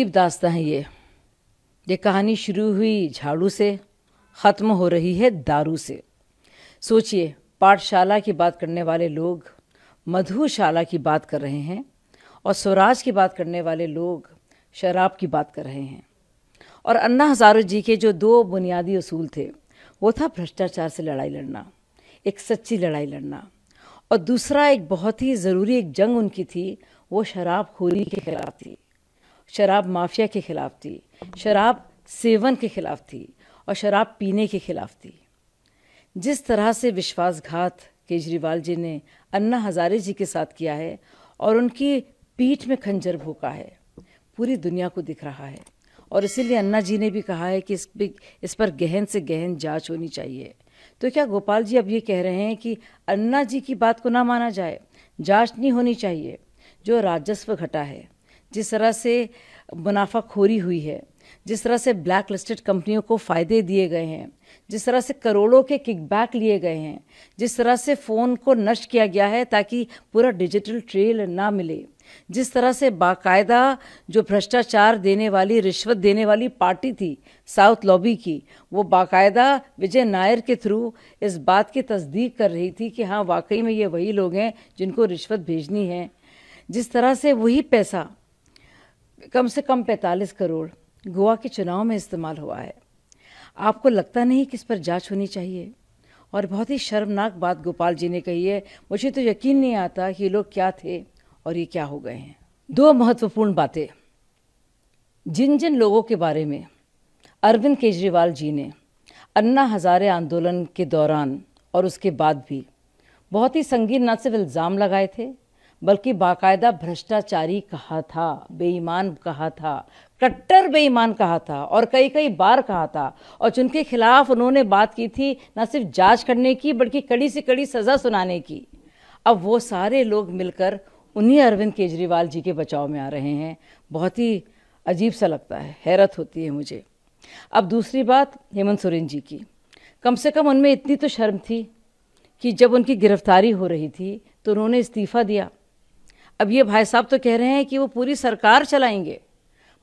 अजीब दास्तां है ये कहानी शुरू हुई झाड़ू से, ख़त्म हो रही है दारू से। सोचिए, पाठशाला की बात करने वाले लोग मधुशाला की बात कर रहे हैं और स्वराज की बात करने वाले लोग शराब की बात कर रहे हैं। और अन्ना हज़ारे जी के जो दो बुनियादी उसूल थे, वो था भ्रष्टाचार से लड़ाई लड़ना, एक सच्ची लड़ाई लड़ना, और दूसरा एक बहुत ही ज़रूरी एक जंग उनकी थी, वो शराबखोरी के खिलाफ थी, शराब माफिया के खिलाफ थी, शराब सेवन के खिलाफ थी और शराब पीने के खिलाफ थी। जिस तरह से विश्वासघात केजरीवाल जी ने अन्ना हज़ारे जी के साथ किया है और उनकी पीठ में खंजर भोंका है, पूरी दुनिया को दिख रहा है। और इसीलिए अन्ना जी ने भी कहा है कि इस पर गहन से गहन जांच होनी चाहिए। तो क्या गोपाल जी अब ये कह रहे हैं कि अन्ना जी की बात को ना माना जाए, जांच नहीं होनी चाहिए? जो राजस्व घटा है, जिस तरह से मुनाफाखोरी हुई है, जिस तरह से ब्लैक लिस्टेड कंपनियों को फ़ायदे दिए गए हैं, जिस तरह से करोड़ों के किकबैक लिए गए हैं, जिस तरह से फ़ोन को नष्ट किया गया है ताकि पूरा डिजिटल ट्रेल ना मिले, जिस तरह से बाकायदा जो भ्रष्टाचार देने वाली, रिश्वत देने वाली पार्टी थी साउथ लॉबी की, वो बाकायदा विजय नायर के थ्रू इस बात की तस्दीक कर रही थी कि हाँ वाकई में ये वही लोग हैं जिनको रिश्वत भेजनी है। जिस तरह से वही पैसा कम से कम 45 करोड़ गोवा के चुनाव में इस्तेमाल हुआ है, आपको लगता नहीं कि इस पर जांच होनी चाहिए? और बहुत ही शर्मनाक बात गोपाल जी ने कही है, मुझे तो यकीन नहीं आता कि ये लोग क्या थे और ये क्या हो गए हैं। दो महत्वपूर्ण बातें, जिन जिन लोगों के बारे में अरविंद केजरीवाल जी ने अन्ना हज़ारे आंदोलन के दौरान और उसके बाद भी बहुत ही संगीन न सिर्फ इल्ज़ाम लगाए थे, बल्कि बाकायदा भ्रष्टाचारी कहा था, बेईमान कहा था, कट्टर बेईमान कहा था और कई कई बार कहा था, और जिनके खिलाफ उन्होंने बात की थी न सिर्फ जांच करने की बल्कि कड़ी से कड़ी सज़ा सुनाने की, अब वो सारे लोग मिलकर उन्हीं अरविंद केजरीवाल जी के बचाव में आ रहे हैं। बहुत ही अजीब सा लगता है, हैरत होती है मुझे। अब दूसरी बात हेमंत सोरेन जी की, कम से कम उनमें इतनी तो शर्म थी कि जब उनकी गिरफ्तारी हो रही थी तो उन्होंने इस्तीफ़ा दिया। अब ये भाई साहब तो कह रहे हैं कि वो पूरी सरकार चलाएंगे।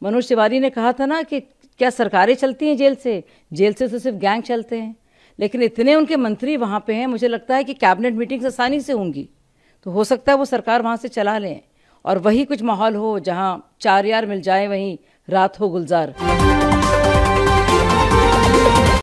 मनोज तिवारी ने कहा था ना कि क्या सरकारें चलती हैं जेल से? जेल से तो सिर्फ गैंग चलते हैं। लेकिन इतने उनके मंत्री वहाँ पे हैं, मुझे लगता है कि कैबिनेट मीटिंग्स आसानी से होंगी, तो हो सकता है वो सरकार वहाँ से चला लें और वही कुछ माहौल हो जहाँ चार यार मिल जाए वहीं रात हो गुलजार।